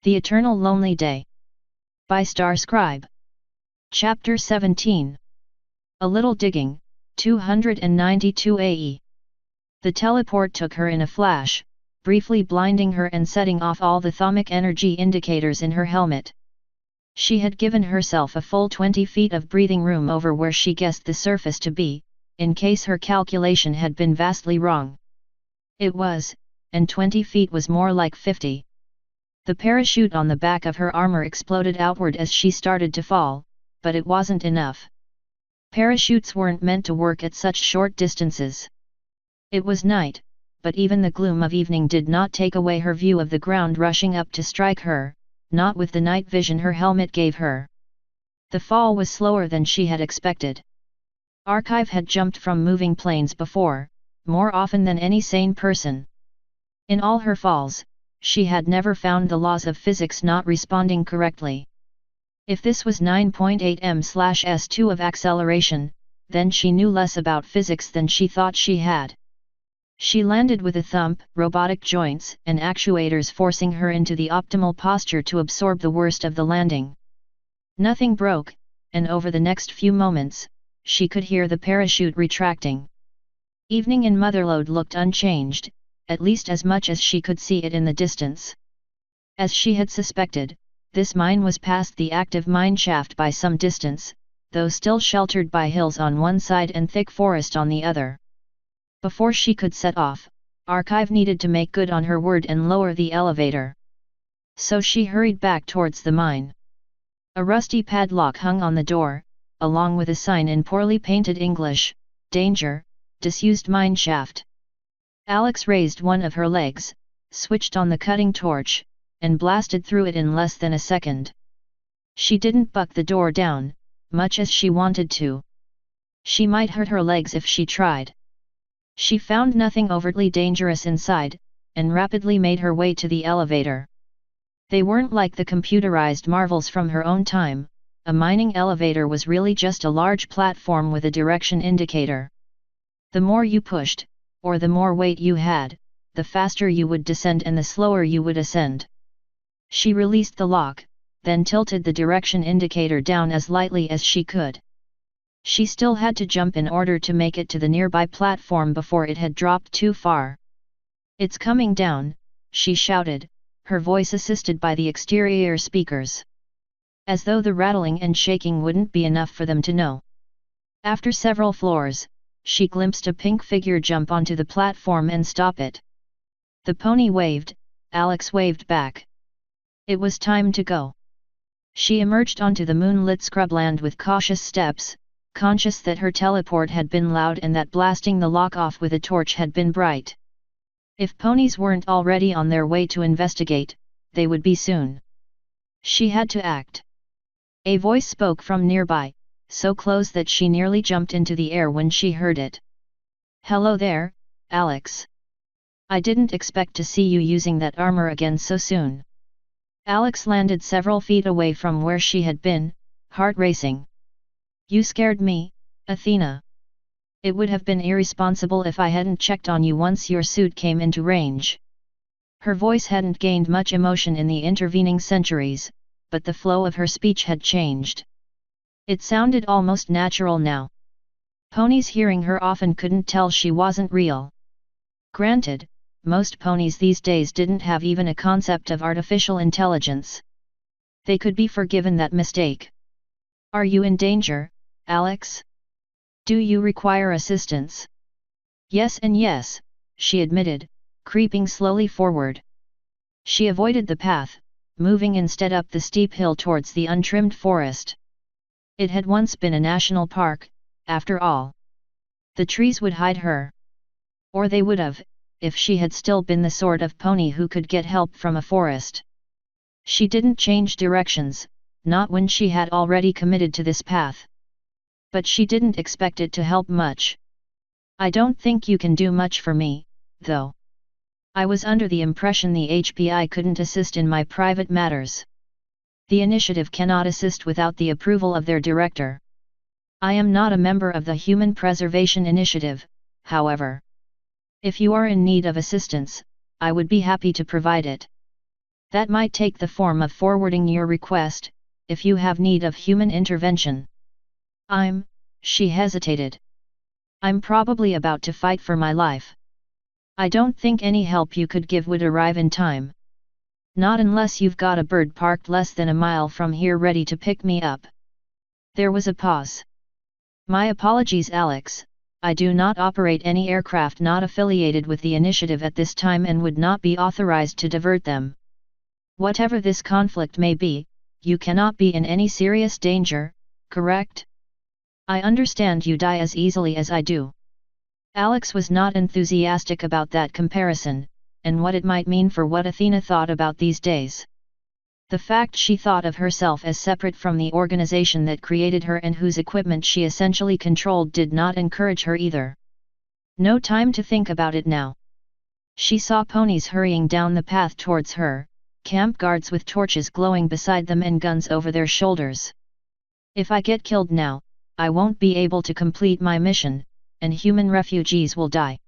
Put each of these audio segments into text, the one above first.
The Eternal Lonely Day. By Star Scribe. Chapter 17. A Little Digging, 292 AE. The teleport took her in a flash, briefly blinding her and setting off all the thermic energy indicators in her helmet. She had given herself a full 20 feet of breathing room over where she guessed the surface to be, in case her calculation had been vastly wrong. It was, and 20 feet was more like 50. The parachute on the back of her armor exploded outward as she started to fall, but it wasn't enough. Parachutes weren't meant to work at such short distances. It was night, but even the gloom of evening did not take away her view of the ground rushing up to strike her, not with the night vision her helmet gave her. The fall was slower than she had expected. Archive had jumped from moving planes before, more often than any sane person. In all her falls, she had never found the laws of physics not responding correctly. If this was 9.8 m/s2 of acceleration, then she knew less about physics than she thought she had. She landed with a thump, robotic joints and actuators forcing her into the optimal posture to absorb the worst of the landing. Nothing broke, and over the next few moments, she could hear the parachute retracting. Evening in Motherlode looked unchanged, at least as much as she could see it in the distance. As she had suspected, this mine was past the active mine shaft by some distance, though still sheltered by hills on one side and thick forest on the other. Before she could set off, Archive needed to make good on her word and lower the elevator. So she hurried back towards the mine. A rusty padlock hung on the door, along with a sign in poorly painted English, "Danger, disused mine shaft." Alex raised one of her legs, switched on the cutting torch, and blasted through it in less than a second. She didn't buck the door down, much as she wanted to. She might hurt her legs if she tried. She found nothing overtly dangerous inside, and rapidly made her way to the elevator. They weren't like the computerized marvels from her own time. A mining elevator was really just a large platform with a direction indicator. The more you pushed, or the more weight you had, the faster you would descend and the slower you would ascend. She released the lock, then tilted the direction indicator down as lightly as she could. She still had to jump in order to make it to the nearby platform before it had dropped too far. "It's coming down," she shouted, her voice assisted by the exterior speakers. As though the rattling and shaking wouldn't be enough for them to know. After several floors, she glimpsed a pink figure jump onto the platform and stop it. The pony waved, Alex waved back. It was time to go. She emerged onto the moonlit scrubland with cautious steps, conscious that her teleport had been loud and that blasting the lock off with a torch had been bright. If ponies weren't already on their way to investigate, they would be soon. She had to act. A voice spoke from nearby, so close that she nearly jumped into the air when she heard it. "Hello there, Alex. I didn't expect to see you using that armor again so soon." Alex landed several feet away from where she had been, heart racing. "You scared me, Athena. It would have been irresponsible if I hadn't checked on you once your suit came into range." Her voice hadn't gained much emotion in the intervening centuries, but the flow of her speech had changed. It sounded almost natural now. Ponies hearing her often couldn't tell she wasn't real. Granted, most ponies these days didn't have even a concept of artificial intelligence. They could be forgiven that mistake. "Are you in danger, Alex? Do you require assistance?" "Yes and yes," she admitted, creeping slowly forward. She avoided the path, moving instead up the steep hill towards the untrimmed forest. It had once been a national park, after all. The trees would hide her. Or they would have, if she had still been the sort of pony who could get help from a forest. She didn't change directions, not when she had already committed to this path. But she didn't expect it to help much. "I don't think you can do much for me, though. I was under the impression the HPI couldn't assist in my private matters. The initiative cannot assist without the approval of their director. I am not a member of the Human Preservation Initiative, however. If you are in need of assistance, I would be happy to provide it." That might take the form of forwarding your request, if you have need of human intervention. She hesitated. I'm probably about to fight for my life. I don't think any help you could give would arrive in time. Not unless you've got a bird parked less than a mile from here ready to pick me up. There was a pause. My apologies, Alex. I do not operate any aircraft not affiliated with the initiative at this time and would not be authorized to divert them. Whatever this conflict may be, you cannot be in any serious danger, correct? I understand you die as easily as I do. Alex was not enthusiastic about that comparison, and what it might mean for what Athena thought about these days. The fact she thought of herself as separate from the organization that created her and whose equipment she essentially controlled did not encourage her either. No time to think about it now. She saw ponies hurrying down the path towards her, camp guards with torches glowing beside them and guns over their shoulders. If I get killed now, I won't be able to complete my mission, and human refugees will die.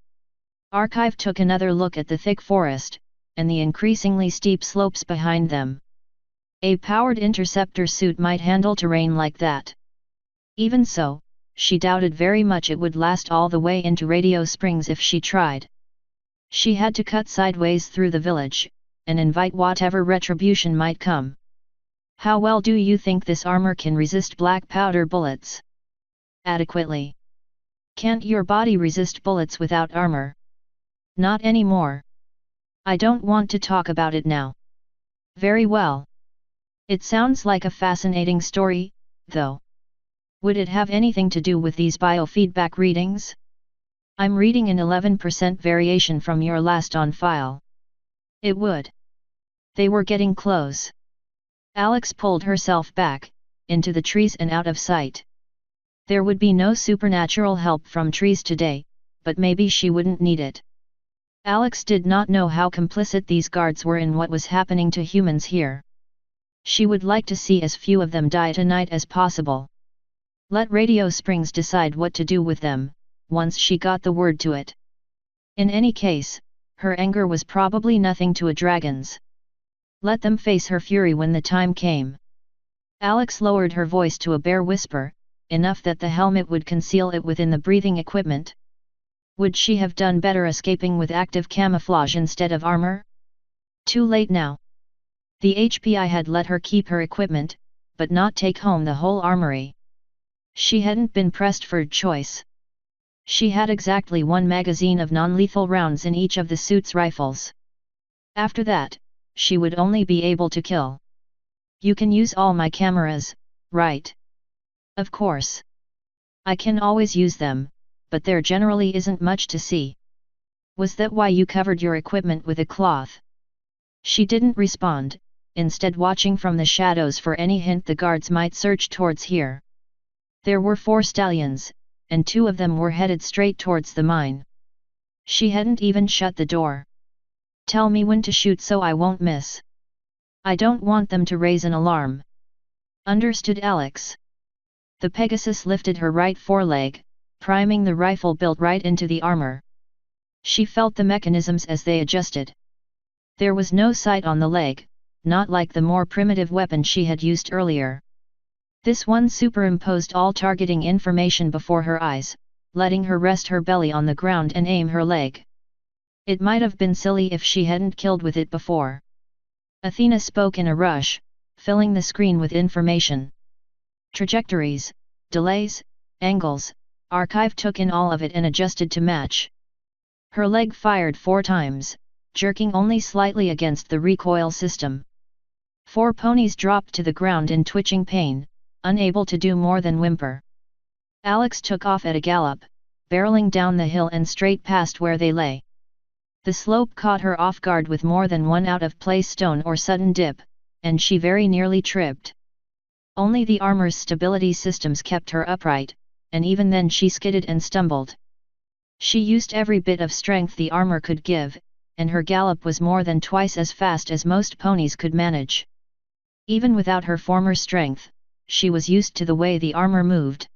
Archive took another look at the thick forest, and the increasingly steep slopes behind them. A powered interceptor suit might handle terrain like that. Even so, she doubted very much it would last all the way into Radio Springs if she tried. She had to cut sideways through the village, and invite whatever retribution might come. How well do you think this armor can resist black powder bullets? Adequately. Can't your body resist bullets without armor? Not anymore. I don't want to talk about it now. Very well. It sounds like a fascinating story, though. Would it have anything to do with these biofeedback readings? I'm reading an 11% variation from your last on file. It would. They were getting close. Alex pulled herself back, into the trees and out of sight. There would be no supernatural help from trees today, but maybe she wouldn't need it. Alex did not know how complicit these guards were in what was happening to humans here. She would like to see as few of them die tonight as possible. Let Radio Springs decide what to do with them, once she got the word to it. In any case, her anger was probably nothing to a dragon's. Let them face her fury when the time came. Alex lowered her voice to a bare whisper, enough that the helmet would conceal it within the breathing equipment. Would she have done better escaping with active camouflage instead of armor? Too late now. The HPI had let her keep her equipment, but not take home the whole armory. She hadn't been pressed for choice. She had exactly one magazine of non-lethal rounds in each of the suit's rifles. After that, she would only be able to kill. You can use all my cameras, right? Of course. I can always use them, but there generally isn't much to see. Was that why you covered your equipment with a cloth? She didn't respond, instead watching from the shadows for any hint the guards might search towards here. There were 4 stallions, and 2 of them were headed straight towards the mine. She hadn't even shut the door. Tell me when to shoot so I won't miss. I don't want them to raise an alarm. Understood, Alex. The Pegasus lifted her right foreleg, priming the rifle built right into the armor. She felt the mechanisms as they adjusted. There was no sight on the leg, not like the more primitive weapon she had used earlier. This one superimposed all targeting information before her eyes, letting her rest her belly on the ground and aim her leg. It might have been silly if she hadn't killed with it before. Athena spoke in a rush, filling the screen with information. Trajectories, delays, angles, Archive took in all of it and adjusted to match. Her leg fired 4 times, jerking only slightly against the recoil system. 4 ponies dropped to the ground in twitching pain, unable to do more than whimper. Alex took off at a gallop, barreling down the hill and straight past where they lay. The slope caught her off guard with more than one out-of-place stone or sudden dip, and she very nearly tripped. Only the armor's stability systems kept her upright, and even then she skidded and stumbled. She used every bit of strength the armor could give, and her gallop was more than twice as fast as most ponies could manage. Even without her former strength, she was used to the way the armor moved.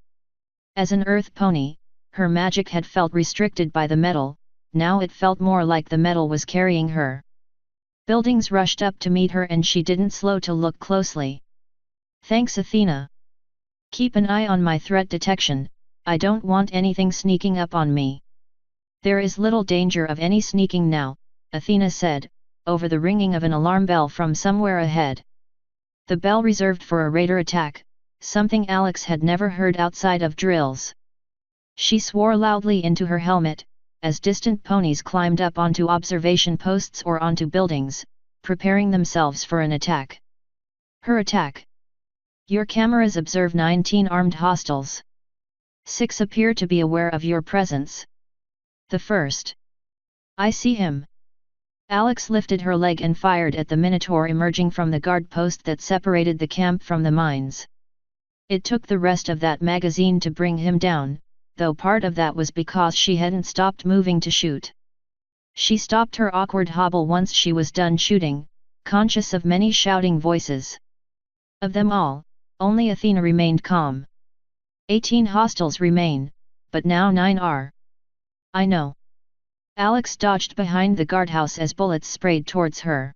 As an earth pony, her magic had felt restricted by the metal, now it felt more like the metal was carrying her. Buildings rushed up to meet her and she didn't slow to look closely. Thanks Athena. Keep an eye on my threat detection, I don't want anything sneaking up on me. There is little danger of any sneaking now, Athena said, over the ringing of an alarm bell from somewhere ahead. The bell reserved for a raider attack, something Alex had never heard outside of drills. She swore loudly into her helmet, as distant ponies climbed up onto observation posts or onto buildings, preparing themselves for an attack. Her attack. Your cameras observe 19 armed hostiles. 6 appear to be aware of your presence. The first. I see him. Alex lifted her leg and fired at the Minotaur emerging from the guard post that separated the camp from the mines. It took the rest of that magazine to bring him down, though part of that was because she hadn't stopped moving to shoot. She stopped her awkward hobble once she was done shooting, conscious of many shouting voices. Of them all, only Athena remained calm. 18 hostiles remain, but now 9 are. I know. Alex dodged behind the guardhouse as bullets sprayed towards her.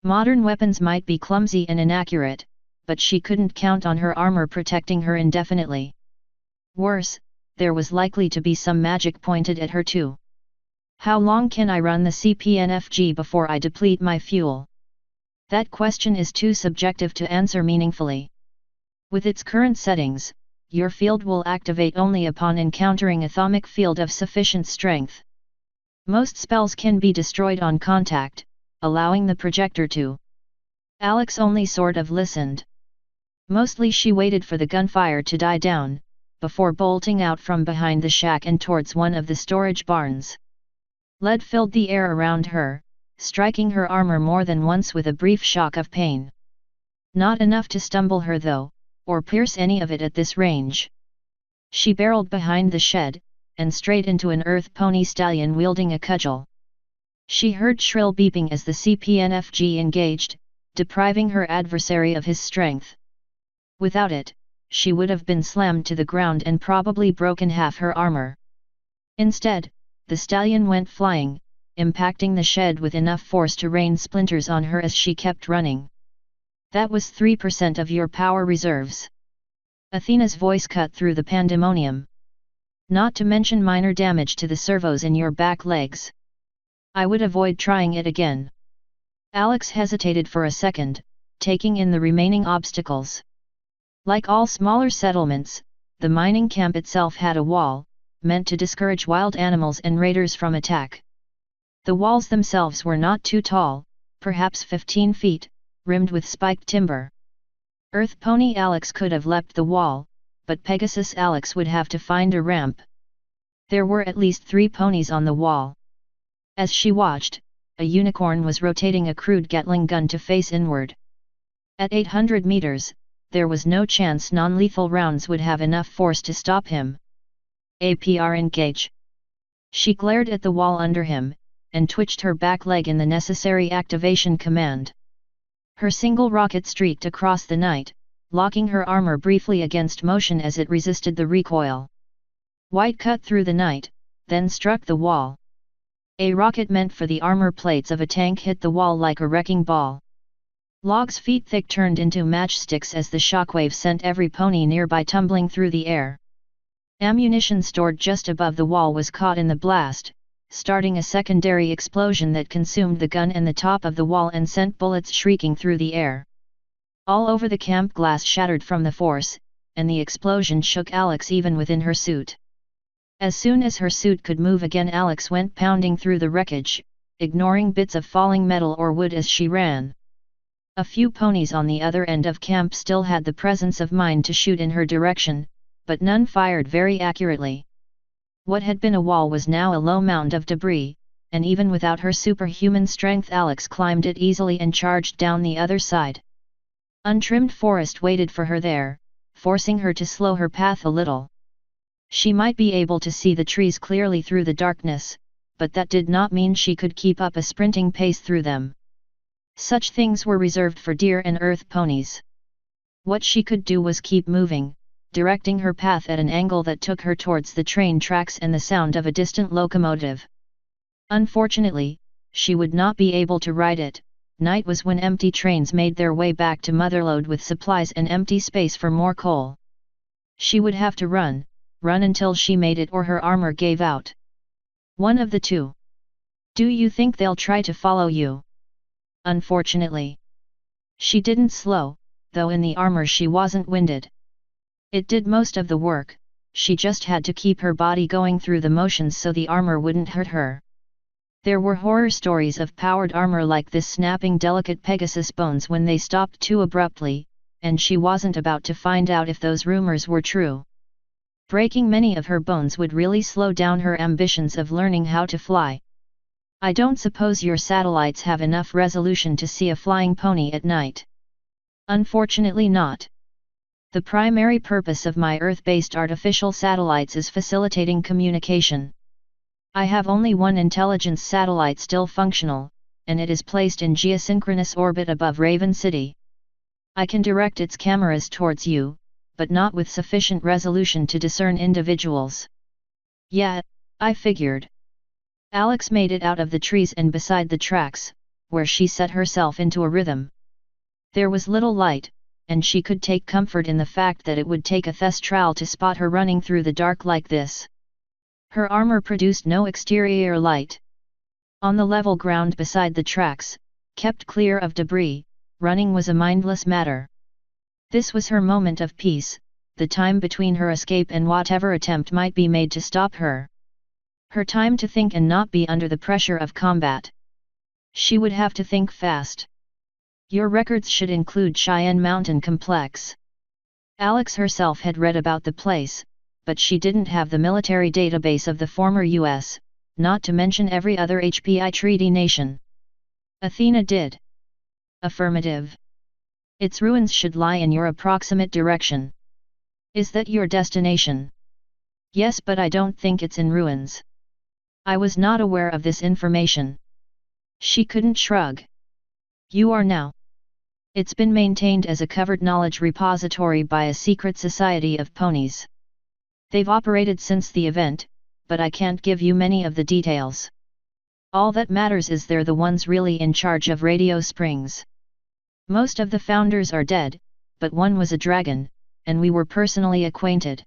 Modern weapons might be clumsy and inaccurate, but she couldn't count on her armor protecting her indefinitely. Worse, there was likely to be some magic pointed at her too. How long can I run the CPNFG before I deplete my fuel? That question is too subjective to answer meaningfully. With its current settings, your field will activate only upon encountering a atomic field of sufficient strength. Most spells can be destroyed on contact, allowing the projector to. Alex only sort of listened. Mostly she waited for the gunfire to die down, before bolting out from behind the shack and towards one of the storage barns. Lead filled the air around her, striking her armor more than once with a brief shock of pain. Not enough to stumble her though, or pierce any of it at this range. She barreled behind the shed, and straight into an earth pony stallion wielding a cudgel. She heard shrill beeping as the CPNFG engaged, depriving her adversary of his strength. Without it, she would have been slammed to the ground and probably broken half her armor. Instead, the stallion went flying, impacting the shed with enough force to rain splinters on her as she kept running. That was 3% of your power reserves. Athena's voice cut through the pandemonium. Not to mention minor damage to the servos in your back legs. I would avoid trying it again. Alex hesitated for a second, taking in the remaining obstacles. Like all smaller settlements, the mining camp itself had a wall, meant to discourage wild animals and raiders from attack. The walls themselves were not too tall, perhaps 15 feet, rimmed with spiked timber. Earth Pony Alex could have leapt the wall, but Pegasus Alex would have to find a ramp. There were at least 3 ponies on the wall. As she watched, a unicorn was rotating a crude Gatling gun to face inward. At 800 meters, there was no chance non-lethal rounds would have enough force to stop him. APR engage. She glared at the wall under him, and twitched her back leg in the necessary activation command. Her single rocket streaked across the night, locking her armor briefly against motion as it resisted the recoil. White cut through the night, then struck the wall. A rocket meant for the armor plates of a tank hit the wall like a wrecking ball. Logs feet thick turned into matchsticks as the shockwave sent every pony nearby tumbling through the air. Ammunition stored just above the wall was caught in the blast, starting a secondary explosion that consumed the gun and the top of the wall and sent bullets shrieking through the air. All over the camp glass shattered from the force, and the explosion shook Alex even within her suit. As soon as her suit could move again, Alex went pounding through the wreckage, ignoring bits of falling metal or wood as she ran. A few ponies on the other end of camp still had the presence of mind to shoot in her direction, but none fired very accurately. What had been a wall was now a low mound of debris, and even without her superhuman strength Alex climbed it easily and charged down the other side. Untrimmed forest waited for her there, forcing her to slow her path a little. She might be able to see the trees clearly through the darkness, but that did not mean she could keep up a sprinting pace through them. Such things were reserved for deer and earth ponies. What she could do was keep moving, directing her path at an angle that took her towards the train tracks and the sound of a distant locomotive. Unfortunately, she would not be able to ride it. Night was when empty trains made their way back to Motherlode with supplies and empty space for more coal. She would have to run until she made it or her armor gave out. One of the two. Do you think they'll try to follow you? Unfortunately. She didn't slow, though in the armor she wasn't winded. It did most of the work, she just had to keep her body going through the motions so the armor wouldn't hurt her. There were horror stories of powered armor like this snapping delicate Pegasus bones when they stopped too abruptly, and she wasn't about to find out if those rumors were true. Breaking many of her bones would really slow down her ambitions of learning how to fly. I don't suppose your satellites have enough resolution to see a flying pony at night. Unfortunately not. The primary purpose of my Earth-based artificial satellites is facilitating communication. I have only one intelligence satellite still functional, and it is placed in geosynchronous orbit above Raven City. I can direct its cameras towards you, but not with sufficient resolution to discern individuals. Yeah, I figured. Alex made it out of the trees and beside the tracks, where she set herself into a rhythm. There was little light, and she could take comfort in the fact that it would take a thestral to spot her running through the dark like this. Her armor produced no exterior light. On the level ground beside the tracks, kept clear of debris, running was a mindless matter. This was her moment of peace, the time between her escape and whatever attempt might be made to stop her. Her time to think and not be under the pressure of combat. She would have to think fast. Your records should include Cheyenne Mountain Complex. Alex herself had read about the place, but she didn't have the military database of the former US, not to mention every other HPI treaty nation. Athena did. Affirmative. Its ruins should lie in your approximate direction. Is that your destination? Yes, but I don't think it's in ruins. I was not aware of this information. She couldn't shrug. You are now. It's been maintained as a covered knowledge repository by a secret society of ponies. They've operated since the event, but I can't give you many of the details. All that matters is they're the ones really in charge of Radio Springs. Most of the founders are dead, but one was a dragon, and we were personally acquainted.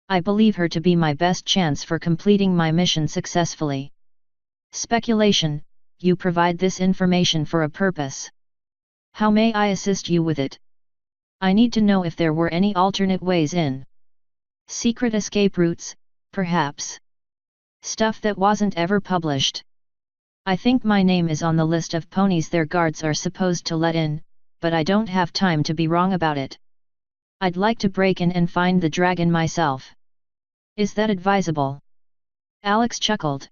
I believe her to be my best chance for completing my mission successfully. Speculation, you provide this information for a purpose. How may I assist you with it? I need to know if there were any alternate ways in. Secret escape routes, perhaps. Stuff that wasn't ever published. I think my name is on the list of ponies their guards are supposed to let in, but I don't have time to be wrong about it. I'd like to break in and find the dragon myself. Is that advisable? Alex chuckled.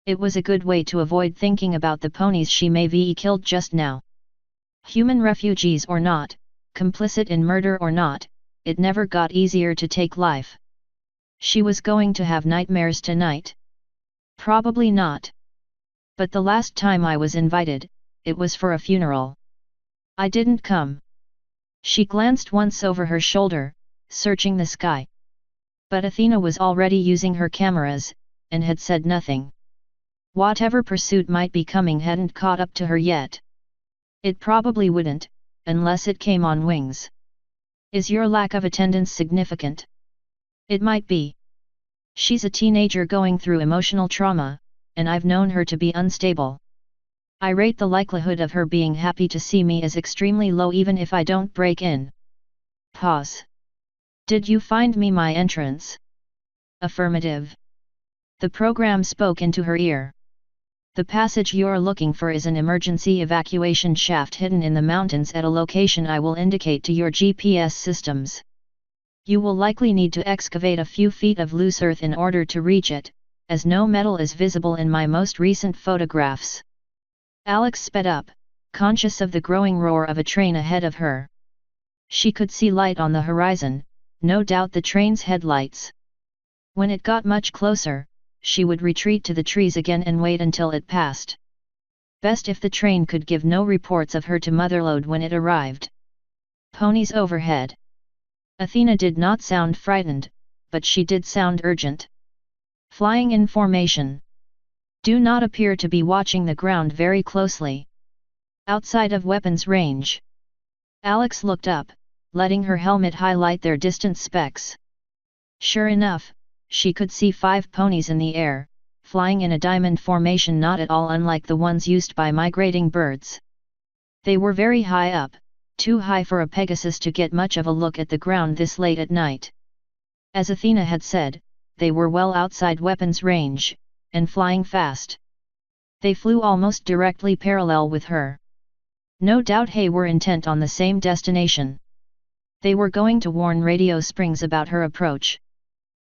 It was a good way to avoid thinking about the ponies she may be killed just now. Human refugees or not, complicit in murder or not, it never got easier to take life. She was going to have nightmares tonight. Probably not. But the last time I was invited, it was for a funeral. I didn't come. She glanced once over her shoulder, searching the sky. But Athena was already using her cameras, and had said nothing. Whatever pursuit might be coming hadn't caught up to her yet. It probably wouldn't, unless it came on wings. Is your lack of attendance significant? It might be. She's a teenager going through emotional trauma, and I've known her to be unstable. I rate the likelihood of her being happy to see me as extremely low even if I don't break in. Pause. Did you find me my entrance? Affirmative. The program spoke into her ear. The passage you're looking for is an emergency evacuation shaft hidden in the mountains at a location I will indicate to your GPS systems. You will likely need to excavate a few feet of loose earth in order to reach it, as no metal is visible in my most recent photographs. Alex sped up, conscious of the growing roar of a train ahead of her. She could see light on the horizon, no doubt the train's headlights. When it got much closer, she would retreat to the trees again and wait until it passed. Best if the train could give no reports of her to Motherlode when it arrived. Ponies overhead. Athena did not sound frightened, but she did sound urgent. Flying in formation. Do not appear to be watching the ground very closely. Outside of weapons range. Alex looked up, letting her helmet highlight their distant specks. Sure enough, she could see 5 ponies in the air, flying in a diamond formation not at all unlike the ones used by migrating birds. They were very high up, too high for a Pegasus to get much of a look at the ground this late at night. As Athena had said, they were well outside weapons range, and flying fast. They flew almost directly parallel with her. No doubt they were intent on the same destination. They were going to warn Radio Springs about her approach.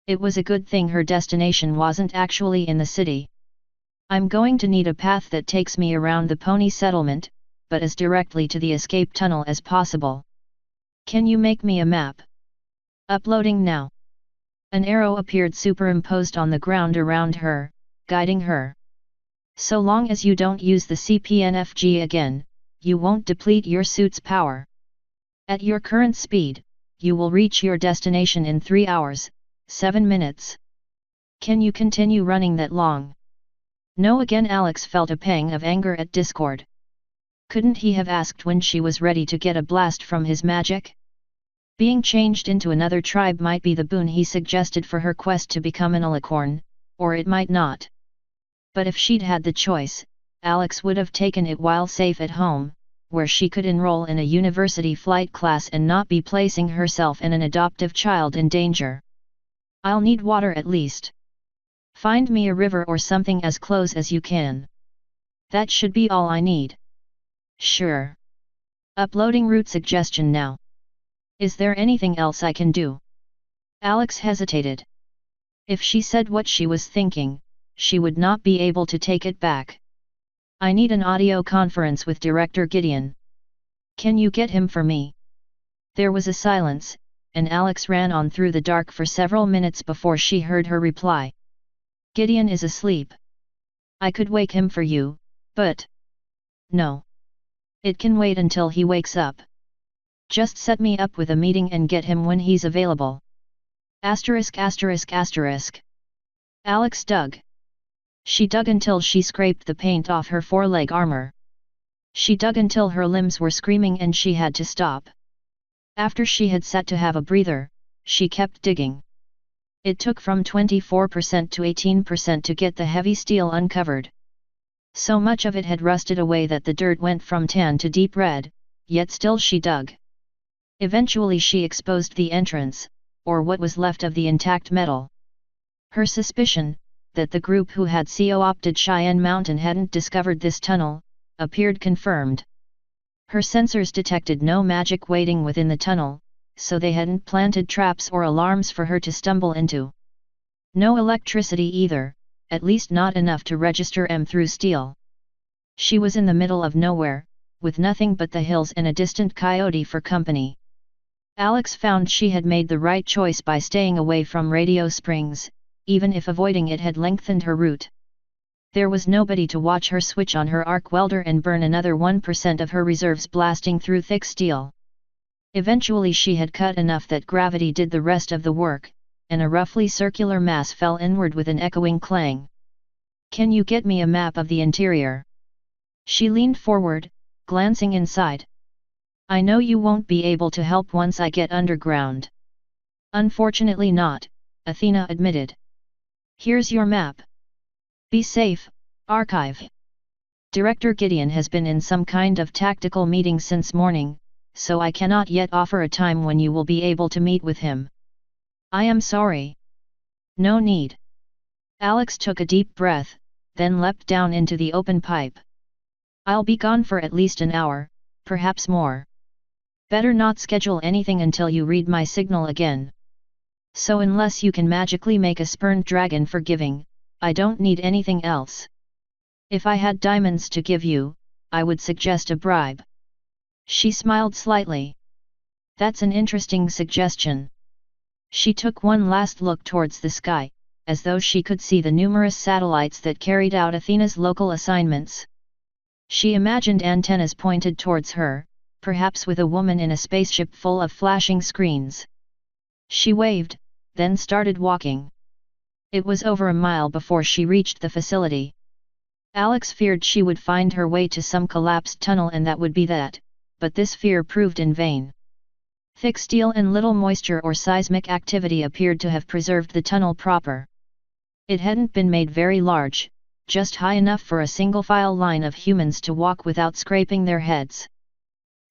It was a good thing her destination wasn't actually in the city. I'm going to need a path that takes me around the pony settlement, but as directly to the escape tunnel as possible. Can you make me a map? Uploading now. An arrow appeared superimposed on the ground around her, guiding her. So long as you don't use the CPNFG again, you won't deplete your suit's power. At your current speed, you will reach your destination in 3 hours, 7 minutes. Can you continue running that long? No again. Alex felt a pang of anger at Discord. Couldn't he have asked when she was ready to get a blast from his magic? Being changed into another tribe might be the boon he suggested for her quest to become an alicorn, or it might not. But if she'd had the choice, Alex would have taken it while safe at home, where she could enroll in a university flight class and not be placing herself and an adoptive child in danger. I'll need water at least. Find me a river or something as close as you can. That should be all I need. Sure. Uploading route suggestion now. Is there anything else I can do? Alex hesitated. If she said what she was thinking, she would not be able to take it back. I need an audio conference with Director Gideon. Can you get him for me? There was a silence, and Alex ran on through the dark for several minutes before she heard her reply. Gideon is asleep. I could wake him for you, but... No. It can wait until he wakes up. Just set me up with a meeting and get him when he's available. ******. Alex dug. She dug until she scraped the paint off her four-leg armor. She dug until her limbs were screaming and she had to stop. After she had sat to have a breather, she kept digging. It took from 24% to 18% to get the heavy steel uncovered. So much of it had rusted away that the dirt went from tan to deep red, yet still she dug. Eventually she exposed the entrance, or what was left of the intact metal. Her suspicion, that the group who had co-opted Cheyenne Mountain hadn't discovered this tunnel, appeared confirmed. Her sensors detected no magic waiting within the tunnel, so they hadn't planted traps or alarms for her to stumble into. No electricity either, at least not enough to register M through steel. She was in the middle of nowhere, with nothing but the hills and a distant coyote for company. Alex found she had made the right choice by staying away from Radio Springs, even if avoiding it had lengthened her route. There was nobody to watch her switch on her arc welder and burn another 1% of her reserves blasting through thick steel. Eventually she had cut enough that gravity did the rest of the work, and a roughly circular mass fell inward with an echoing clang. Can you get me a map of the interior? She leaned forward, glancing inside. I know you won't be able to help once I get underground. Unfortunately not, Athena admitted. Here's your map. Be safe, Archive. Director Gideon has been in some kind of tactical meeting since morning, so I cannot yet offer a time when you will be able to meet with him. I am sorry. No need. Alex took a deep breath, then leapt down into the open pipe. I'll be gone for at least an hour, perhaps more. Better not schedule anything until you read my signal again. So unless you can magically make a spurned dragon forgiving, I don't need anything else. If I had diamonds to give you, I would suggest a bribe. She smiled slightly. That's an interesting suggestion. She took one last look towards the sky, as though she could see the numerous satellites that carried out Athena's local assignments. She imagined antennas pointed towards her, perhaps with a woman in a spaceship full of flashing screens. She waved, then started walking. It was over a mile before she reached the facility. Alex feared she would find her way to some collapsed tunnel and that would be that, but this fear proved in vain. Thick steel and little moisture or seismic activity appeared to have preserved the tunnel proper. It hadn't been made very large, just high enough for a single file line of humans to walk without scraping their heads.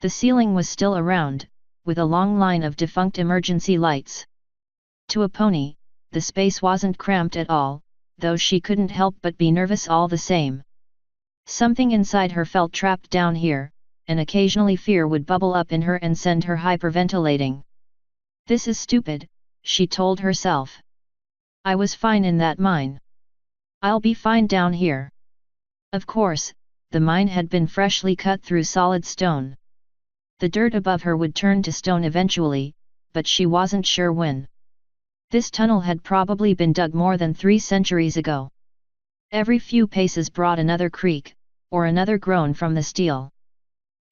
The ceiling was still around, with a long line of defunct emergency lights. To a pony, the space wasn't cramped at all, though she couldn't help but be nervous all the same. Something inside her felt trapped down here, and occasionally fear would bubble up in her and send her hyperventilating. This is stupid, she told herself. I was fine in that mine. I'll be fine down here. Of course, the mine had been freshly cut through solid stone. The dirt above her would turn to stone eventually, but she wasn't sure when. This tunnel had probably been dug more than 3 centuries ago. Every few paces brought another creak, or another groan from the steel.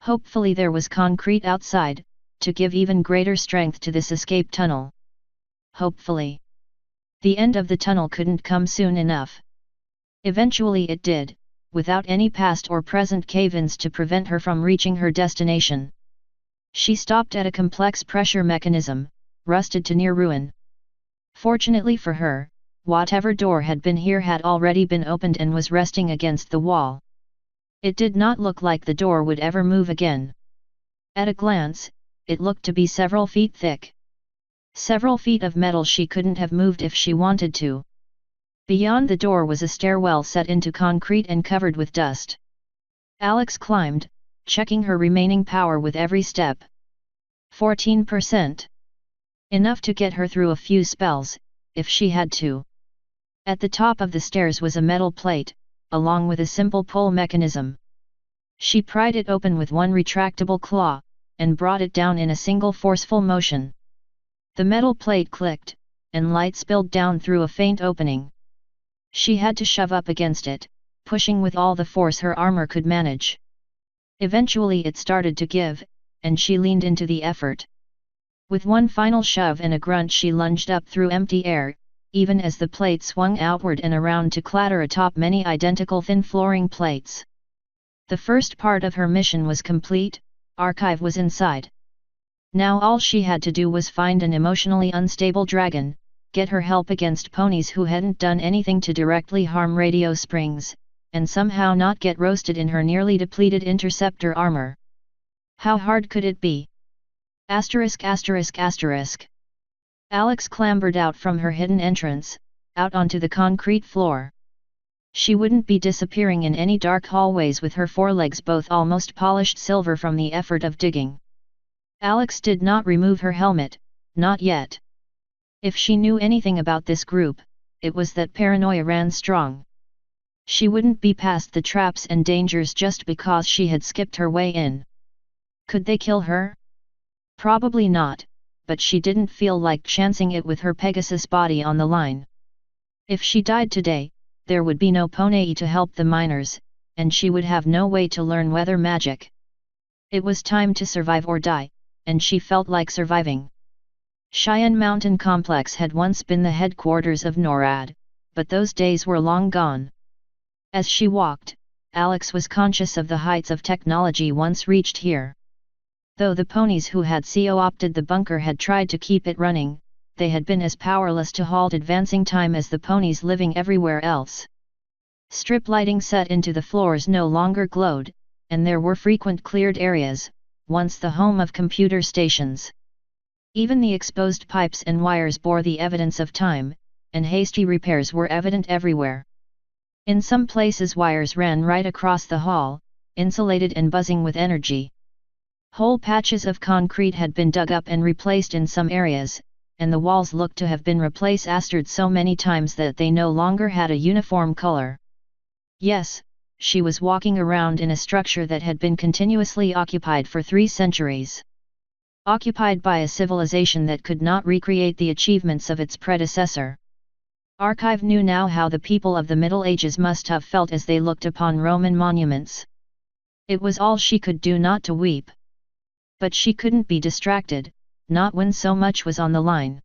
Hopefully there was concrete outside, to give even greater strength to this escape tunnel. Hopefully. The end of the tunnel couldn't come soon enough. Eventually it did, without any past or present cave-ins to prevent her from reaching her destination. She stopped at a complex pressure mechanism, rusted to near ruin. Fortunately for her, whatever door had been here had already been opened and was resting against the wall. It did not look like the door would ever move again. At a glance, it looked to be several feet thick. Several feet of metal she couldn't have moved if she wanted to. Beyond the door was a stairwell set into concrete and covered with dust. Alex climbed, checking her remaining power with every step. 14%. Enough to get her through a few spells, if she had to. At the top of the stairs was a metal plate, along with a simple pull mechanism. She pried it open with one retractable claw, and brought it down in a single forceful motion. The metal plate clicked, and light spilled down through a faint opening. She had to shove up against it, pushing with all the force her armor could manage. Eventually it started to give, and she leaned into the effort. With one final shove and a grunt she lunged up through empty air, even as the plate swung outward and around to clatter atop many identical thin flooring plates. The first part of her mission was complete, Archive was inside. Now all she had to do was find an emotionally unstable dragon, get her help against ponies who hadn't done anything to directly harm radio springs, and somehow not get roasted in her nearly depleted interceptor armor. How hard could it be? Asterisk asterisk asterisk. Alex clambered out from her hidden entrance, out onto the concrete floor. She wouldn't be disappearing in any dark hallways with her forelegs both almost polished silver from the effort of digging. Alex did not remove her helmet, not yet. If she knew anything about this group, it was that paranoia ran strong. She wouldn't be past the traps and dangers just because she had skipped her way in. Could they kill her? Probably not, but she didn't feel like chancing it with her Pegasus body on the line. If she died today, there would be no pony to help the miners, and she would have no way to learn weather magic. It was time to survive or die, and she felt like surviving. Cheyenne Mountain Complex had once been the headquarters of NORAD, but those days were long gone. As she walked, Alex was conscious of the heights of technology once reached here. Though the ponies who had co-opted the bunker had tried to keep it running, they had been as powerless to halt advancing time as the ponies living everywhere else. Strip lighting set into the floors no longer glowed, and there were frequent cleared areas, once the home of computer stations. Even the exposed pipes and wires bore the evidence of time, and hasty repairs were evident everywhere. In some places wires ran right across the hall, insulated and buzzing with energy. Whole patches of concrete had been dug up and replaced in some areas, and the walls looked to have been replaced so many times that they no longer had a uniform color. Yes, she was walking around in a structure that had been continuously occupied for 3 centuries. Occupied by a civilization that could not recreate the achievements of its predecessor. Archive knew now how the people of the Middle Ages must have felt as they looked upon Roman monuments. It was all she could do not to weep. But she couldn't be distracted, not when so much was on the line.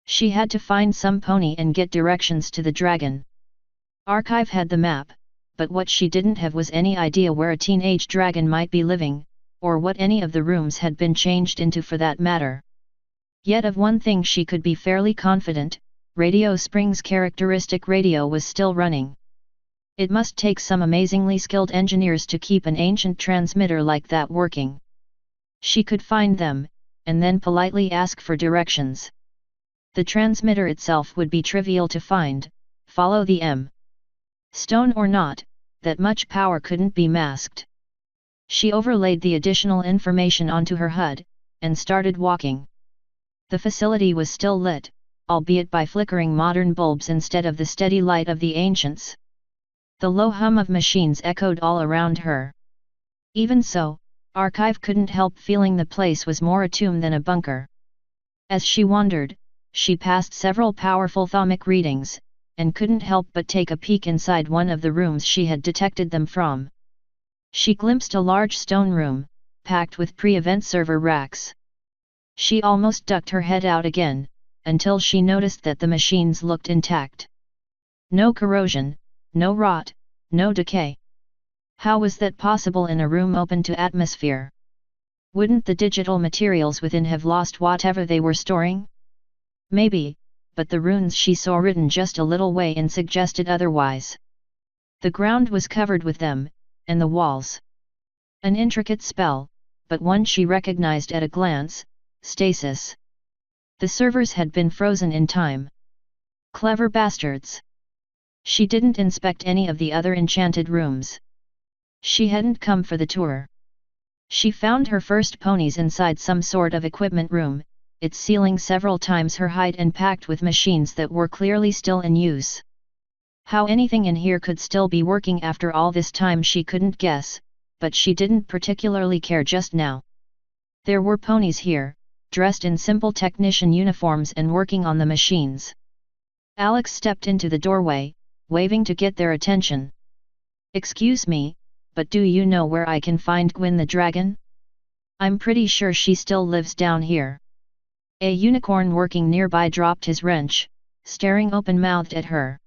She had to find some pony and get directions to the dragon. Archive had the map, but what she didn't have was any idea where a teenage dragon might be living, or what any of the rooms had been changed into for that matter. Yet of one thing she could be fairly confident: Radio Spring's characteristic radio was still running. It must take some amazingly skilled engineers to keep an ancient transmitter like that working. She could find them, and then politely ask for directions. The transmitter itself would be trivial to find: follow the M. Stone or not, that much power couldn't be masked. She overlaid the additional information onto her HUD, and started walking. The facility was still lit, albeit by flickering modern bulbs instead of the steady light of the ancients. The low hum of machines echoed all around her. Even so, Archive couldn't help feeling the place was more a tomb than a bunker. As she wandered, she passed several powerful thermic readings, and couldn't help but take a peek inside one of the rooms she had detected them from. She glimpsed a large stone room, packed with pre-event server racks. She almost ducked her head out again, until she noticed that the machines looked intact. No corrosion, no rot, no decay. How was that possible in a room open to atmosphere? Wouldn't the digital materials within have lost whatever they were storing? Maybe, but the runes she saw written just a little way in suggested otherwise. The ground was covered with them, and the walls. An intricate spell, but one she recognized at a glance: stasis. The servers had been frozen in time. Clever bastards. She didn't inspect any of the other enchanted rooms. She hadn't come for the tour. She found her first ponies inside some sort of equipment room, its ceiling several times her height and packed with machines that were clearly still in use. How anything in here could still be working after all this time she couldn't guess, but she didn't particularly care just now. There were ponies here, dressed in simple technician uniforms and working on the machines. Alex stepped into the doorway, waving to get their attention. "Excuse me, but do you know where I can find Gwyn the dragon? I'm pretty sure she still lives down here." A unicorn working nearby dropped his wrench, staring open-mouthed at her.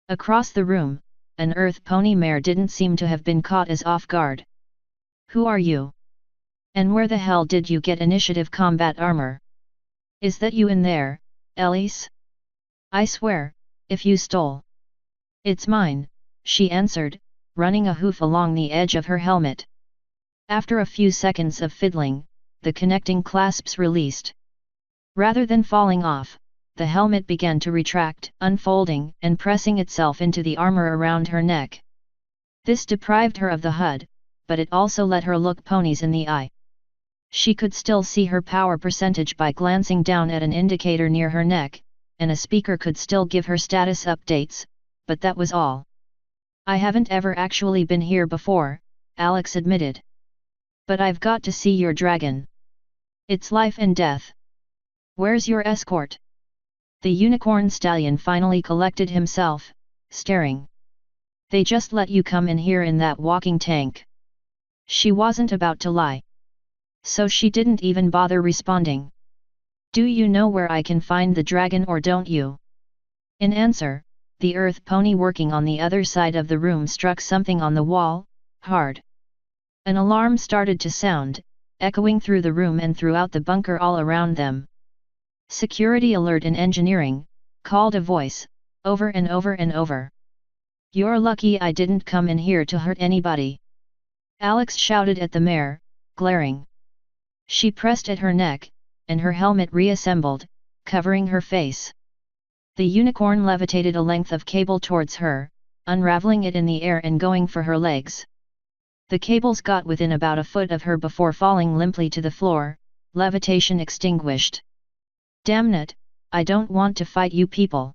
Across the room, an earth pony mare didn't seem to have been caught as off guard. "Who are you? And where the hell did you get initiative combat armor? Is that you in there, Elise? I swear, if you stole..." "It's mine," she answered, running a hoof along the edge of her helmet. After a few seconds of fiddling, the connecting clasps released. Rather than falling off, the helmet began to retract, unfolding and pressing itself into the armor around her neck. This deprived her of the HUD, but it also let her look ponies in the eye. She could still see her power percentage by glancing down at an indicator near her neck, and a speaker could still give her status updates, but that was all. "I haven't ever actually been here before," Alex admitted. "But I've got to see your dragon. It's life and death. Where's your escort?" The unicorn stallion finally collected himself, staring. "They just let you come in here in that walking tank." She wasn't about to lie. So she didn't even bother responding. "Do you know where I can find the dragon or don't you?" In answer, the earth pony working on the other side of the room struck something on the wall, hard. An alarm started to sound, echoing through the room and throughout the bunker all around them. "Security alert in engineering," called a voice, over and over and over. "You're lucky I didn't come in here to hurt anybody." Alex shouted at the mare, glaring. She pressed at her neck, and her helmet reassembled, covering her face. The unicorn levitated a length of cable towards her, unraveling it in the air and going for her legs. The cables got within about a foot of her before falling limply to the floor, levitation extinguished. "Damn it, I don't want to fight you people."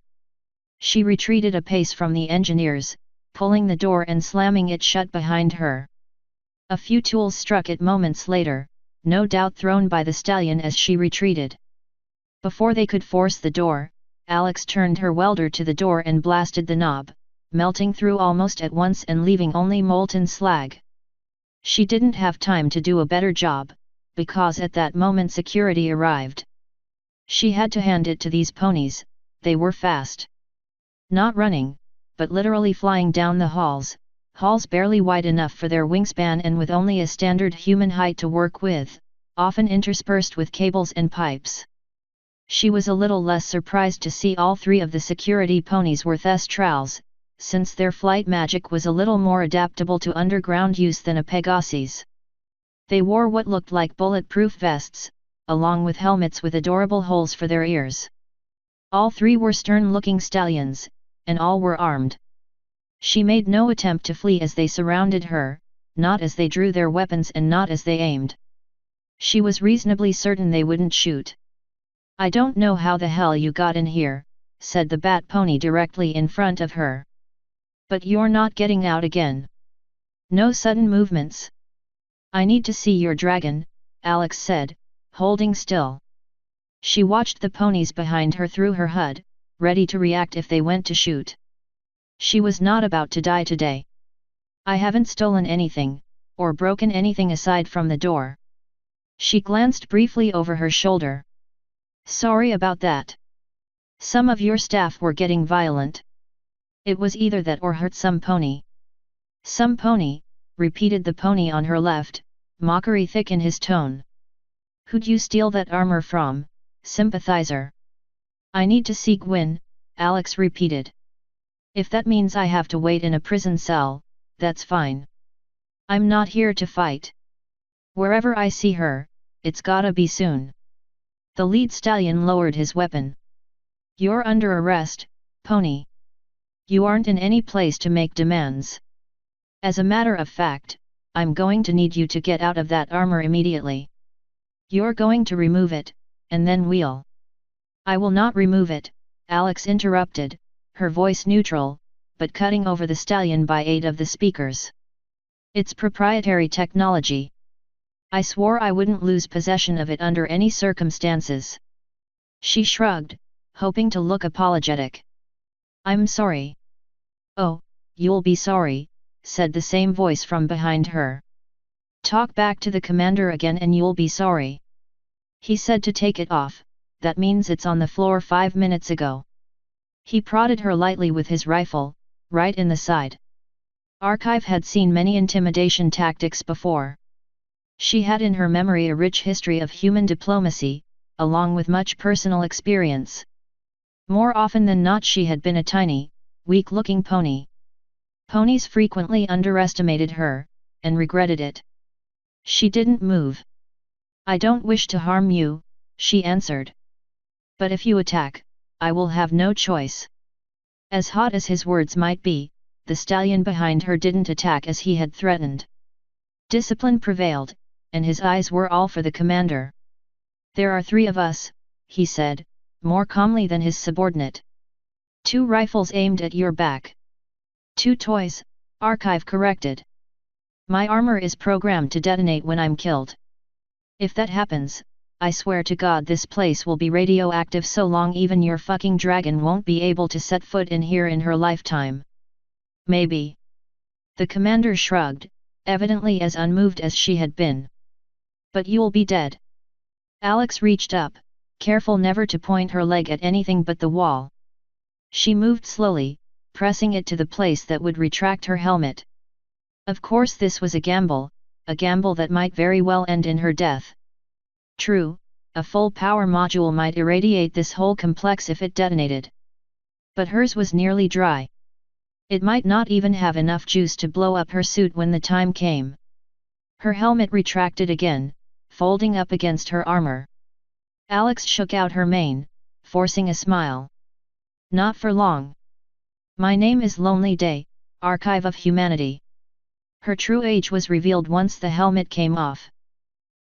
She retreated a pace from the engineers, pulling the door and slamming it shut behind her. A few tools struck it moments later, no doubt thrown by the stallion as she retreated. Before they could force the door, Alex turned her welder to the door and blasted the knob, melting through almost at once and leaving only molten slag. She didn't have time to do a better job, because at that moment security arrived. She had to hand it to these ponies, they were fast. Not running, but literally flying down the halls, halls barely wide enough for their wingspan and with only a standard human height to work with, often interspersed with cables and pipes. She was a little less surprised to see all three of the security ponies were Thestrals, since their flight magic was a little more adaptable to underground use than a Pegasus. They wore what looked like bulletproof vests, along with helmets with adorable holes for their ears. All three were stern-looking stallions, and all were armed. She made no attempt to flee as they surrounded her, not as they drew their weapons and not as they aimed. She was reasonably certain they wouldn't shoot. "I don't know how the hell you got in here," said the bat pony directly in front of her. "But you're not getting out again. No sudden movements." "I need to see your dragon," Alex said, holding still. She watched the ponies behind her through her HUD, ready to react if they went to shoot. She was not about to die today. "I haven't stolen anything, or broken anything aside from the door." She glanced briefly over her shoulder. "Sorry about that. Some of your staff were getting violent." "It was either that or hurt some pony." "Some pony," repeated the pony on her left, mockery thick in his tone. "Who'd you steal that armor from, sympathizer?" "I need to see Gwyn," Alex repeated. "If that means I have to wait in a prison cell, that's fine. I'm not here to fight. Wherever I see her, it's gotta be soon." The lead stallion lowered his weapon. "You're under arrest, pony. You aren't in any place to make demands. As a matter of fact, I'm going to need you to get out of that armor immediately. You're going to remove it, and then we'll—" "I will not remove it," Alex interrupted, her voice neutral, but cutting over the stallion by aid of the speakers. "It's proprietary technology. I swore I wouldn't lose possession of it under any circumstances." She shrugged, hoping to look apologetic. "I'm sorry." "Oh, you'll be sorry," said the same voice from behind her. "Talk back to the commander again and you'll be sorry. He said to take it off, that means it's on the floor 5 minutes ago." He prodded her lightly with his rifle, right in the side. Archive had seen many intimidation tactics before. She had in her memory a rich history of human diplomacy, along with much personal experience. More often than not she had been a tiny, weak-looking pony. Ponies frequently underestimated her, and regretted it. She didn't move. "I don't wish to harm you," she answered. "But if you attack, I will have no choice." As hot as his words might be, the stallion behind her didn't attack as he had threatened. Discipline prevailed, and his eyes were all for the commander. "There are 3 of us," he said, more calmly than his subordinate. 2 rifles aimed at your back. 2 toys, Archive corrected. "My armor is programmed to detonate when I'm killed. If that happens, I swear to God this place will be radioactive so long even your fucking dragon won't be able to set foot in here in her lifetime." "Maybe." The commander shrugged, evidently as unmoved as she had been. "But you'll be dead." Alex reached up, careful never to point her leg at anything but the wall. She moved slowly, pressing it to the place that would retract her helmet. Of course this was a gamble that might very well end in her death. True, a full power module might irradiate this whole complex if it detonated. But hers was nearly dry. It might not even have enough juice to blow up her suit when the time came. Her helmet retracted again, folding up against her armor. Alex shook out her mane, forcing a smile. "Not for long. My name is Lonely Day, Archive of Humanity." Her true age was revealed once the helmet came off.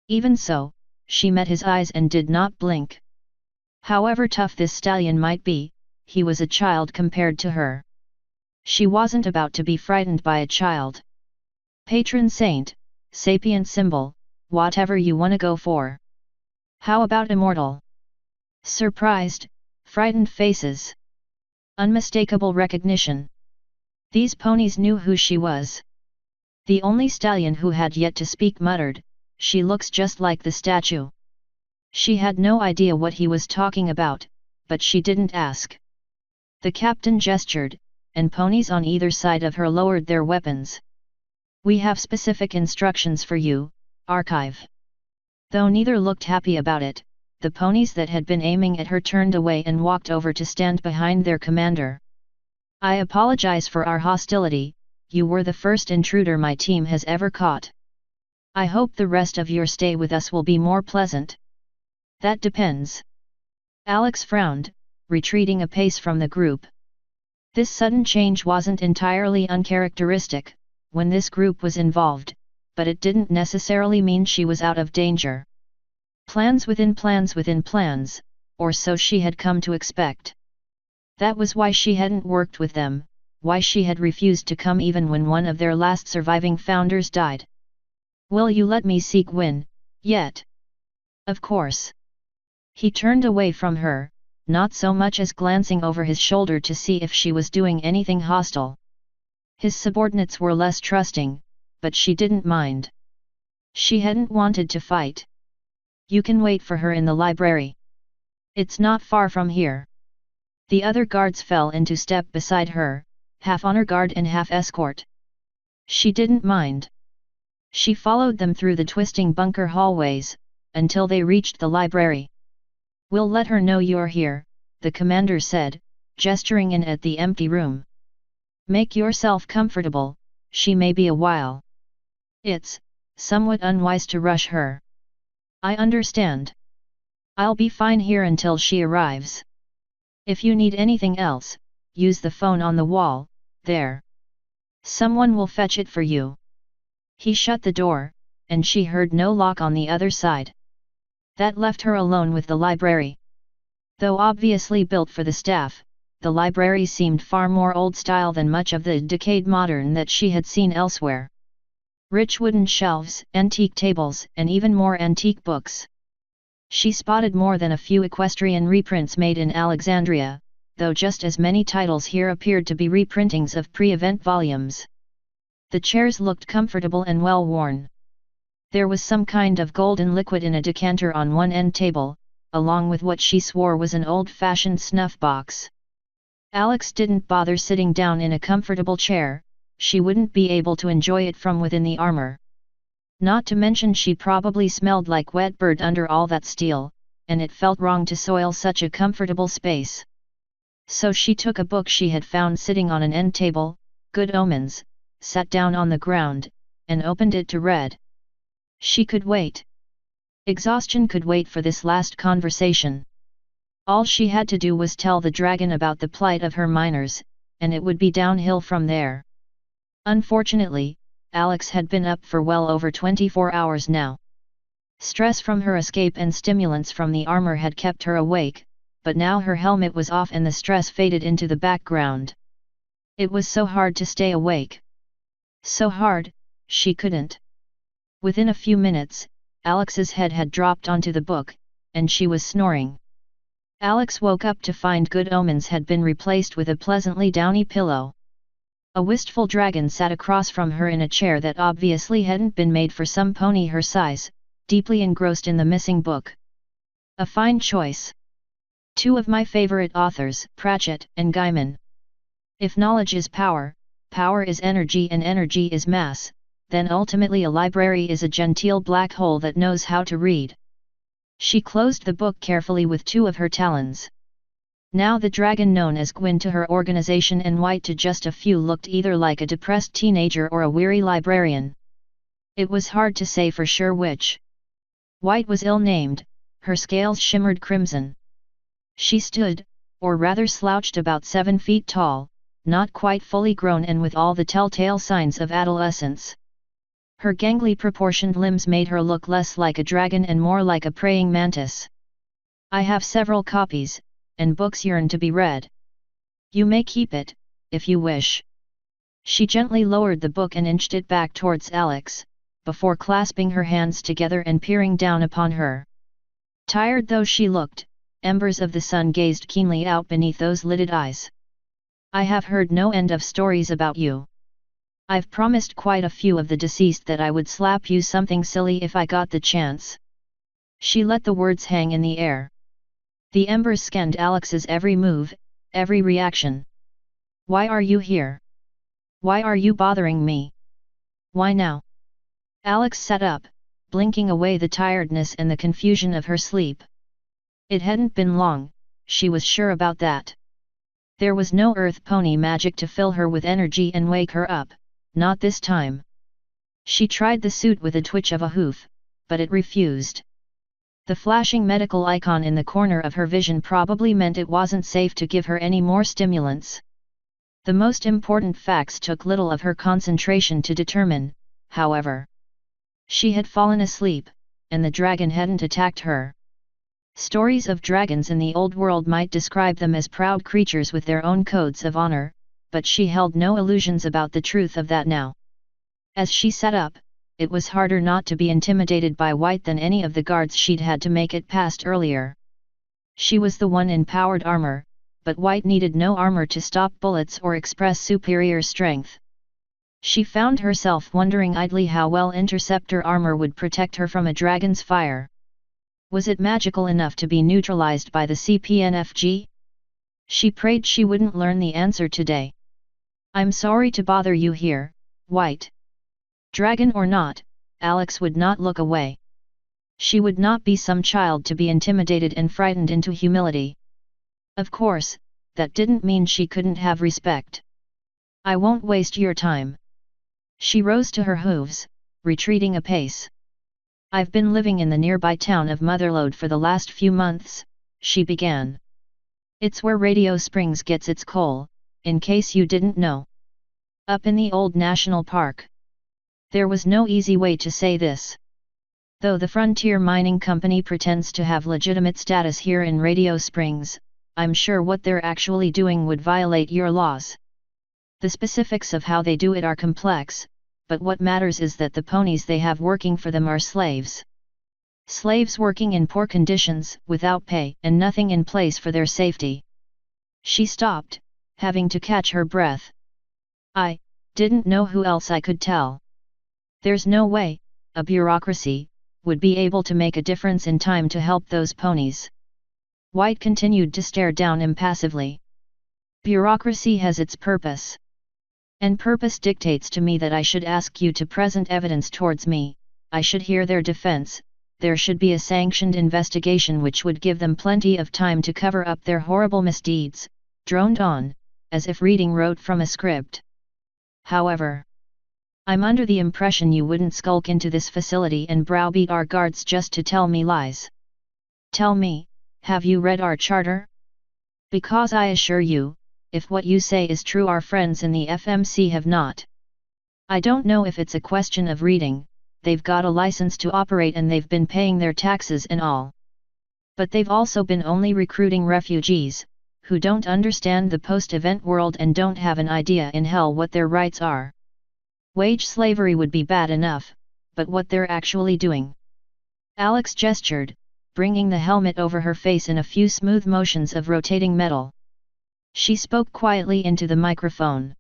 Even so, she met his eyes and did not blink. However tough this stallion might be, he was a child compared to her. She wasn't about to be frightened by a child. "Patron saint, sapient symbol, whatever you wanna go for. How about immortal?" Surprised, frightened faces. Unmistakable recognition. These ponies knew who she was. The only stallion who had yet to speak muttered, "She looks just like the statue." She had no idea what he was talking about, but she didn't ask. The captain gestured, and ponies on either side of her lowered their weapons. "We have specific instructions for you, Archive." Though neither looked happy about it, the ponies that had been aiming at her turned away and walked over to stand behind their commander. "I apologize for our hostility, you were the first intruder my team has ever caught. I hope the rest of your stay with us will be more pleasant." "That depends." Alex frowned, retreating a pace from the group. This sudden change wasn't entirely uncharacteristic, when this group was involved, but it didn't necessarily mean she was out of danger. Plans within plans, or so she had come to expect. That was why she hadn't worked with them, why she had refused to come even when one of their last surviving founders died. "Will you let me seek Win, yet?" "Of course." He turned away from her, not so much as glancing over his shoulder to see if she was doing anything hostile. His subordinates were less trusting, but she didn't mind. She hadn't wanted to fight. "You can wait for her in the library. It's not far from here." The other guards fell into step beside her, half honor guard and half escort. She didn't mind. She followed them through the twisting bunker hallways, until they reached the library. "We'll let her know you're here," the commander said, gesturing in at the empty room. "Make yourself comfortable, she may be a while. It's somewhat unwise to rush her." "I understand. I'll be fine here until she arrives. If you need anything else, use the phone on the wall, there. Someone will fetch it for you." He shut the door, and she heard no lock on the other side. That left her alone with the library. Though obviously built for the staff, the library seemed far more old-style than much of the decayed modern that she had seen elsewhere. Rich wooden shelves, antique tables, and even more antique books. She spotted more than a few equestrian reprints made in Alexandria, though just as many titles here appeared to be reprintings of pre-event volumes. The chairs looked comfortable and well-worn. There was some kind of golden liquid in a decanter on one end table, along with what she swore was an old-fashioned snuff box. Alex didn't bother sitting down in a comfortable chair, she wouldn't be able to enjoy it from within the armor. Not to mention she probably smelled like wet bird under all that steel, and it felt wrong to soil such a comfortable space. So she took a book she had found sitting on an end table, Good Omens, sat down on the ground, and opened it to read. She could wait. Exhaustion could wait for this last conversation. All she had to do was tell the dragon about the plight of her miners, and it would be downhill from there. Unfortunately, Alex had been up for well over 24 hours now. Stress from her escape and stimulants from the armor had kept her awake, but now her helmet was off and the stress faded into the background. It was so hard to stay awake. So hard, she couldn't. Within a few minutes, Alex's head had dropped onto the book, and she was snoring. Alex woke up to find Good Omens had been replaced with a pleasantly downy pillow. A wistful dragon sat across from her in a chair that obviously hadn't been made for some pony her size, deeply engrossed in the missing book. A fine choice. Two of my favorite authors, Pratchett and Gaiman. If knowledge is power, power is energy and energy is mass, then ultimately a library is a genteel black hole that knows how to read. She closed the book carefully with two of her talons. Now the dragon known as Gwyn to her organization and White to just a few looked either like a depressed teenager or a weary librarian. It was hard to say for sure which. White was ill-named, her scales shimmered crimson. She stood, or rather slouched about 7 feet tall, not quite fully grown and with all the telltale signs of adolescence. Her gangly proportioned limbs made her look less like a dragon and more like a praying mantis. I have several copies, and books yearn to be read. You may keep it, if you wish. She gently lowered the book and inched it back towards Alex, before clasping her hands together and peering down upon her. Tired though she looked, embers of the sun gazed keenly out beneath those lidded eyes. I have heard no end of stories about you. I've promised quite a few of the deceased that I would slap you something silly if I got the chance. She let the words hang in the air. The embers scanned Alex's every move, every reaction. Why are you here? Why are you bothering me? Why now? Alex sat up, blinking away the tiredness and the confusion of her sleep. It hadn't been long, she was sure about that. There was no earth pony magic to fill her with energy and wake her up, not this time. She tried the suit with a twitch of a hoof, but it refused. The flashing medical icon in the corner of her vision probably meant it wasn't safe to give her any more stimulants. The most important facts took little of her concentration to determine, however. She had fallen asleep, and the dragon hadn't attacked her. Stories of dragons in the old world might describe them as proud creatures with their own codes of honor, but she held no illusions about the truth of that now. As she sat up, it was harder not to be intimidated by White than any of the guards she'd had to make it past earlier. She was the one in powered armor, but White needed no armor to stop bullets or express superior strength. She found herself wondering idly how well interceptor armor would protect her from a dragon's fire. Was it magical enough to be neutralized by the CPNFG? She prayed she wouldn't learn the answer today. I'm sorry to bother you here, White. Dragon or not, Alex would not look away. She would not be some child to be intimidated and frightened into humility. Of course, that didn't mean she couldn't have respect. I won't waste your time. She rose to her hooves, retreating a pace. I've been living in the nearby town of Motherlode for the last few months, she began. It's where Radio Springs gets its coal, in case you didn't know. Up in the old national park. There was no easy way to say this. Though the Frontier Mining Company pretends to have legitimate status here in Radio Springs, I'm sure what they're actually doing would violate your laws. The specifics of how they do it are complex, but what matters is that the ponies they have working for them are slaves. Slaves working in poor conditions, without pay, and nothing in place for their safety. She stopped, having to catch her breath. I didn't know who else I could tell. There's no way, a bureaucracy, would be able to make a difference in time to help those ponies. White continued to stare down impassively. Bureaucracy has its purpose. And purpose dictates to me that I should ask you to present evidence towards me, I should hear their defense, there should be a sanctioned investigation which would give them plenty of time to cover up their horrible misdeeds, droned on, as if reading wrote from a script. However, I'm under the impression you wouldn't skulk into this facility and browbeat our guards just to tell me lies. Tell me, have you read our charter? Because I assure you, if what you say is true, our friends in the FMC have not. I don't know if it's a question of reading, they've got a license to operate and they've been paying their taxes and all. But they've also been only recruiting refugees, who don't understand the post-event world and don't have an idea in hell what their rights are. Wage slavery would be bad enough, but what they're actually doing. Alex gestured, bringing the helmet over her face in a few smooth motions of rotating metal. She spoke quietly into the microphone.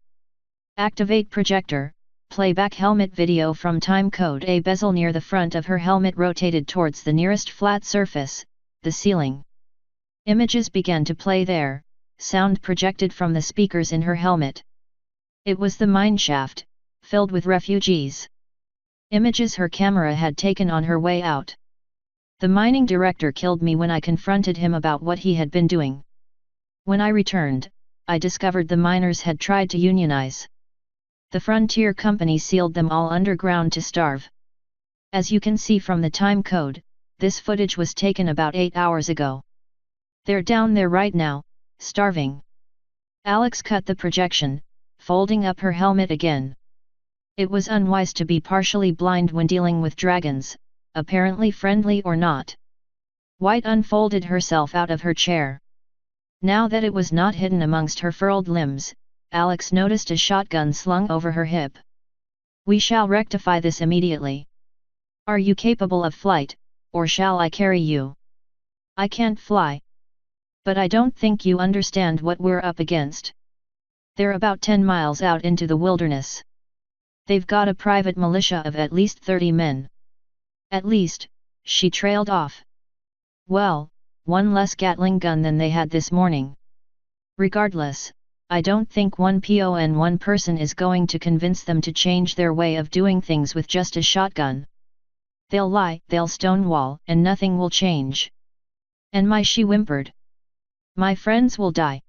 Activate projector, playback helmet video from time code. A bezel near the front of her helmet rotated towards the nearest flat surface, the ceiling. Images began to play there, sound projected from the speakers in her helmet. It was the mineshaft, filled with refugees. Images her camera had taken on her way out. The mining director killed me when I confronted him about what he had been doing. When I returned, I discovered the miners had tried to unionize. The Frontier Company sealed them all underground to starve. As you can see from the time code, this footage was taken about 8 hours ago. They're down there right now, starving. Alex cut the projection, folding up her helmet again. It was unwise to be partially blind when dealing with dragons, apparently friendly or not. White unfolded herself out of her chair. Now that it was not hidden amongst her furled limbs, Alex noticed a shotgun slung over her hip. We shall rectify this immediately. Are you capable of flight, or shall I carry you? I can't fly. But I don't think you understand what we're up against. They're about 10 miles out into the wilderness. They've got a private militia of at least 30 men. At least, she trailed off. Well, one less Gatling gun than they had this morning. Regardless, I don't think one person is going to convince them to change their way of doing things with just a shotgun. They'll lie, they'll stonewall, and nothing will change. And she whimpered. My friends will die.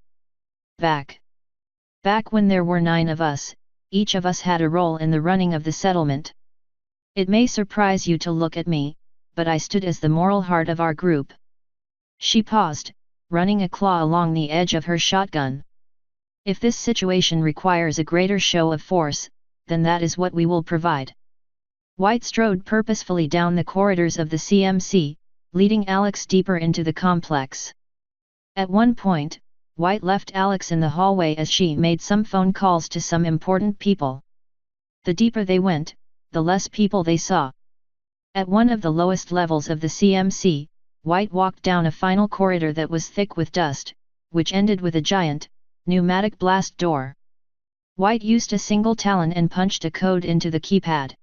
Back when there were 9 of us, each of us had a role in the running of the settlement. It may surprise you to look at me, but I stood as the moral heart of our group. She paused, running a claw along the edge of her shotgun. If this situation requires a greater show of force, then that is what we will provide. White strode purposefully down the corridors of the CMC, leading Alex deeper into the complex. At one point, White left Alex in the hallway as she made some phone calls to some important people. The deeper they went, the less people they saw. At one of the lowest levels of the CMC, White walked down a final corridor that was thick with dust, which ended with a giant, pneumatic blast door. White used a single talon and punched a code into the keypad.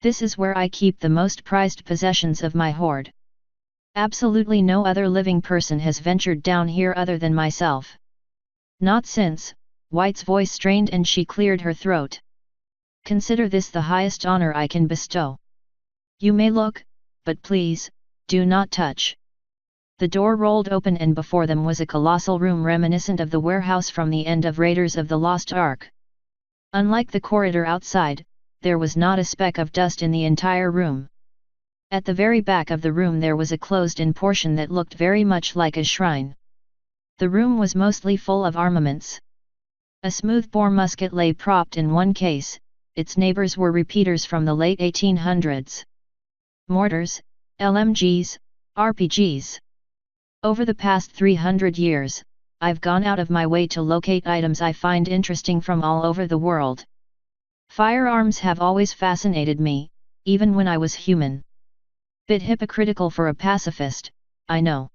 This is where I keep the most prized possessions of my hoard. Absolutely no other living person has ventured down here other than myself. Not since. White's voice strained and she cleared her throat. Consider this the highest honor I can bestow. You may look, but please, do not touch. The door rolled open and before them was a colossal room reminiscent of the warehouse from the end of Raiders of the Lost Ark. Unlike the corridor outside, there was not a speck of dust in the entire room. At the very back of the room there was a closed-in portion that looked very much like a shrine. The room was mostly full of armaments. A smoothbore musket lay propped in one case, its neighbors were repeaters from the late 1800s. Mortars, LMGs, RPGs. Over the past 300 years, I've gone out of my way to locate items I find interesting from all over the world. Firearms have always fascinated me, even when I was human. Bit hypocritical for a pacifist, I know.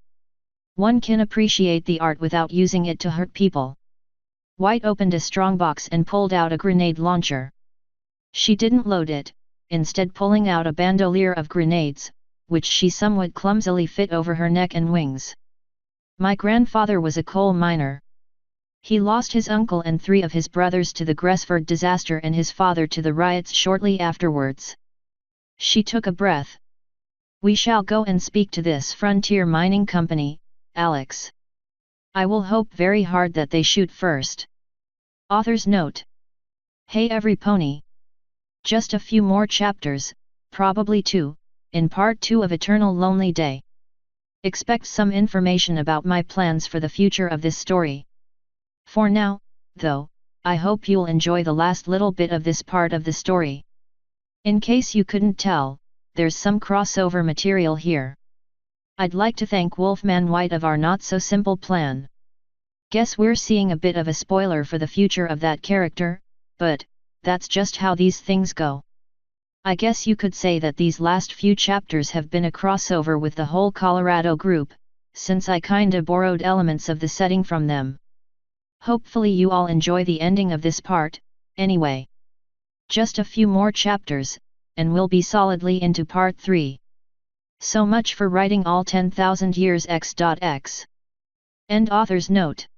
One can appreciate the art without using it to hurt people. White opened a strongbox and pulled out a grenade launcher. She didn't load it, instead pulling out a bandolier of grenades, which she somewhat clumsily fit over her neck and wings. My grandfather was a coal miner. He lost his uncle and 3 of his brothers to the Gresford disaster and his father to the riots shortly afterwards. She took a breath. We shall go and speak to this frontier mining company, Alex. I will hope very hard that they shoot first. Author's note. Hey every pony. Just a few more chapters, probably 2, in part 2 of Eternal Lonely Day. Expect some information about my plans for the future of this story. For now, though, I hope you'll enjoy the last little bit of this part of the story. In case you couldn't tell, there's some crossover material here. I'd like to thank Wolfman White of our not-so-simple plan. Guess we're seeing a bit of a spoiler for the future of that character, but that's just how these things go. I guess you could say that these last few chapters have been a crossover with the whole Colorado group, since I kinda borrowed elements of the setting from them. Hopefully you all enjoy the ending of this part, anyway. Just a few more chapters, and we'll be solidly into part 3. So much for writing all 10,000 years x.x. End author's note.